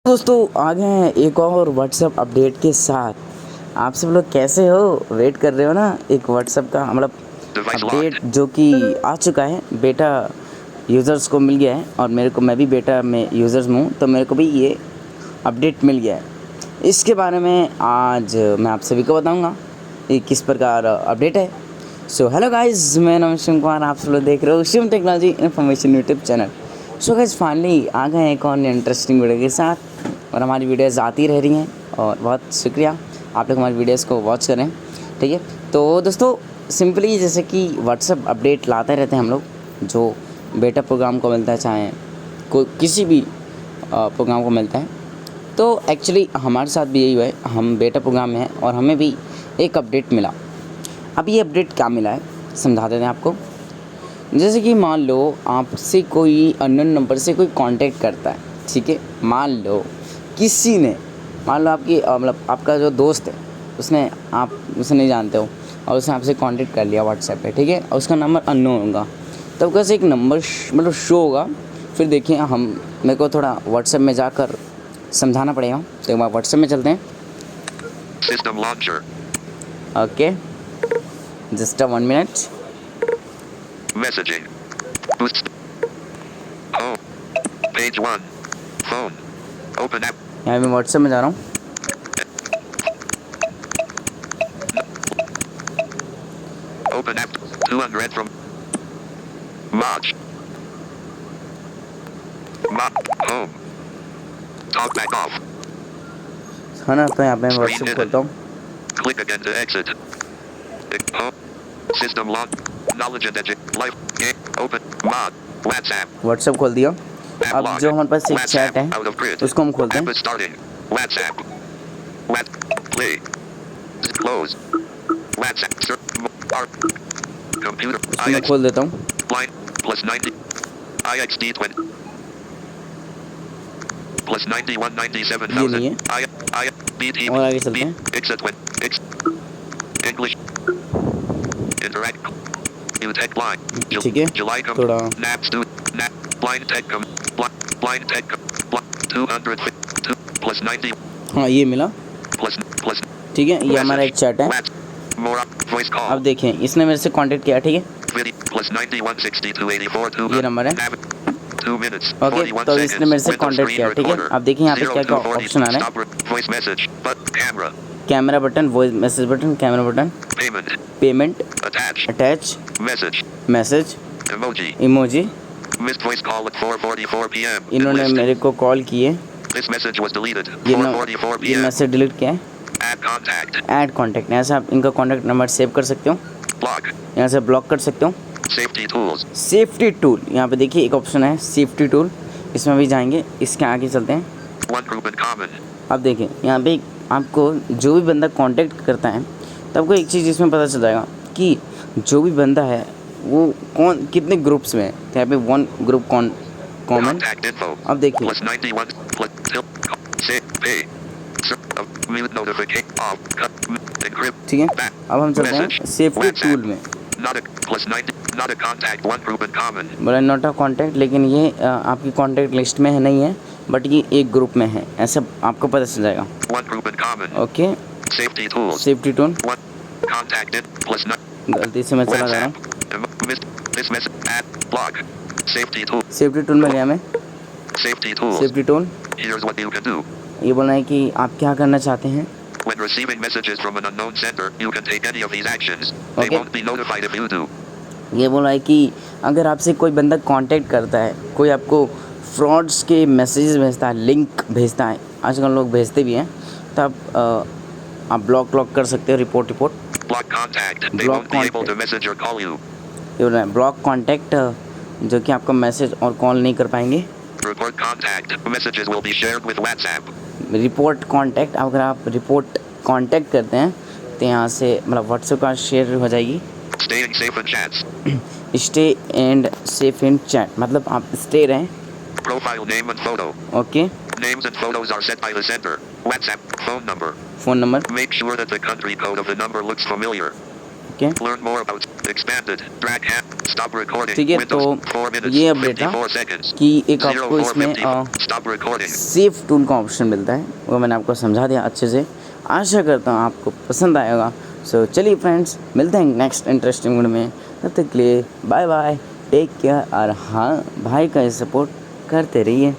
दोस्तों आ गए हैं एक और व्हाट्सअप अपडेट के साथ। आप सब लोग कैसे हो? वेट कर रहे हो ना एक व्हाट्सअप का मतलब अपडेट जो कि आ चुका है। बेटा यूज़र्स को मिल गया है और मैं भी बेटा में यूज़र्स में हूँ, तो मेरे को भी ये अपडेट मिल गया है। इसके बारे में आज मैं आप सभी को बताऊँगा ये किस प्रकार अपडेट है। सो हेलो गाइज, मैं नाम शिव कुमार, आप सब लोग देख रहे हो Shiv technology information YouTube channel. So guys finally आ गए एक और इंटरेस्टिंग वीडियो के साथ और हमारी वीडियोज़ आती रह रही हैं और बहुत शुक्रिया आप लोग हमारी वीडियोज़ को वॉच करें। ठीक है, तो दोस्तों सिंपली जैसे कि व्हाट्सअप अपडेट लाते रहते हैं हम लोग, जो बेटा प्रोग्राम को मिलता है, चाहे कोई किसी भी प्रोग्राम को मिलता है। तो एक्चुअली हमारे साथ भी यही हुआ है, हम बेटा प्रोग्राम में हैं और हमें भी एक अपडेट मिला। अब ये अपडेट क्या मिला है समझा देते हैं आपको। जैसे कि मान लो आपसे कोई अननोन नंबर से कोई कांटेक्ट करता है, ठीक है। मान लो किसी ने, मान लो आपकी मतलब आपका जो दोस्त है उसने, आप उसे नहीं जानते हो और उसने आपसे कांटेक्ट कर लिया व्हाट्सएप पे, ठीक है, और उसका नंबर अननोन होगा। तब कैसे एक नंबर मतलब शो होगा। फिर देखिए मेरे को थोड़ा व्हाट्सएप में जाकर समझाना पड़ेगा, तो एक बार व्हाट्सएप में चलते हैं। System launcher. Okay, just 1 minute. Messaging. Boost. Home. Page 1. Phone. Open app. यहाँ मैं व्हाट्सएप में जा रहा हूँ। Open app. 200 from March. Home. Talk back off. है ना, तो यहाँ पे मैं व्हाट्सएप खोलता हूँ। Click again to exit. Home. System launch. Knowledge and edit. Life. Game. Open. Mod. WhatsApp. WhatsApp खोल दिया। अब जो हमारे पास एक चैट है Out of grid. उसको हम खोलते App हैं। is starting. WhatsApp. Play. Close. WhatsApp. Computer. उसको मैं खोल देता हूँ। Line. Plus 90. IXD 20. Plus 91 ये नहीं 97,000. है, BT. और आगे चलते हैं। English. Interact. New tech line. ठीक है, July. थोड़ा Naps. Blind tech. Blind tech. 200. Plus 90. हाँ ये मिला। Plus. ठीक है, ये हमारा एक चैट है। More voice call. अब देखें इसने मेरे से कांटेक्ट किया, ठीक है, Plus 91 62 84 ये नंबर है। 2 minutes. ओके, 41 तो इसने मेरे से seconds. कांटेक्ट किया, ठीक है। अब देखिए यहाँ पे क्या क्या ऑप्शन आ रहा है। Voice message. But camera. Camera button, voice message button, camera button, Payment. Payment, Attach. Attach, Message. Message, Emoji. Emoji. Missed voice call at 4:44 p.m. इन्होंने List. मेरे को कॉल किए, This message was deleted. ये 4:44 ये p.m. Message delete किया है। Add contact. Add contact, यहाँ से आप इनका कॉन्टैक्ट नंबर सेव कर सकते हो, Block. यहाँ से ब्लॉक कर सकते हो। Safety tools. सेफ्टी टूल, यहाँ पे देखिए एक ऑप्शन है सेफ्टी टूल, इसमें भी जाएंगे। इसके आगे चलते हैं। One group in common. अब देखिए यहाँ पे आपको जो भी बंदा कांटेक्ट करता है, तो आपको एक चीज़ इसमें पता चल जाएगा कि जो भी बंदा है वो कौन कितने ग्रुप्स में है। तो यहाँ पे 1 ग्रुप कॉमन। Contact info. अब देखिए Plus 91. Plus tilt. Say pay. Mute notification. Off. Cut. Encrypt. ठीक है, Back. अब हम चलते हैं Message. Safety WhatsApp. टूल में। Not a plus 90. Not a contact. One group in common. बोला नॉट अ कॉन्टैक्ट, लेकिन ये आपकी कॉन्टैक्ट लिस्ट में है नहीं है, बट ये एक ग्रुप में है, ऐसा आपको पता चल जाएगा। One group in common. Okay, Safety tools. Safety tool, One. Contacted. Plus 9. गलती से मैं चला जा रहा हूँ। WhatsApp. Missed. This message. Add. Block. Safety tool. Safety tool में गया मैं। Safety tools. Safety tool, Here's what you can do. ये बोलना है कि आप क्या करना चाहते हैं। When receiving messages from an unknown sender, you can take any of these actions. They Okay. won't be notified if you do. ये बोला है कि अगर आपसे कोई बंदा कांटेक्ट करता है, कोई आपको फ्रॉड्स के मैसेजेस भेजता है, लिंक भेजता है, आजकल लोग भेजते भी हैं, तो आप ब्लॉक कर सकते हो। Report Block contact. They Block won't be able contact. to message or call you. ये बोल रहा है ब्लॉक कॉन्टैक्ट, जो कि आपका मैसेज और कॉल नहीं कर पाएंगे। Report contact. Messages will be shared with WhatsApp. Report contact, अगर आप रिपोर्ट कॉन्टैक्ट करते हैं तो यहाँ से मतलब व्हाट्सएप का शेयर हो जाएगी। Staying safe in chats. Stay and safe in chat, मतलब आप स्टे रहें। Profile name and photo. Okay, Names and photos are set by the sender. WhatsApp. Phone number. Phone number, Make sure that the country code of the number looks familiar. Okay, Learn more about expanded. Drag hand. Stop recording. ठीक है, तो Windows 4 minutes, ये update था 54 seconds. कि एक आपको 0450. इसमें Stop recording. Save tool का ऑप्शन मिलता है, वो मैंने आपको समझा दिया अच्छे से। आशा करता हूँ आपको पसंद आएगा। सो चलिए फ्रेंड्स, मिलते हैं नेक्स्ट इंटरेस्टिंग वीडियो में। तब तक के लिए बाय बाय, टेक केयर। और हाँ, भाई का सपोर्ट करते रहिए।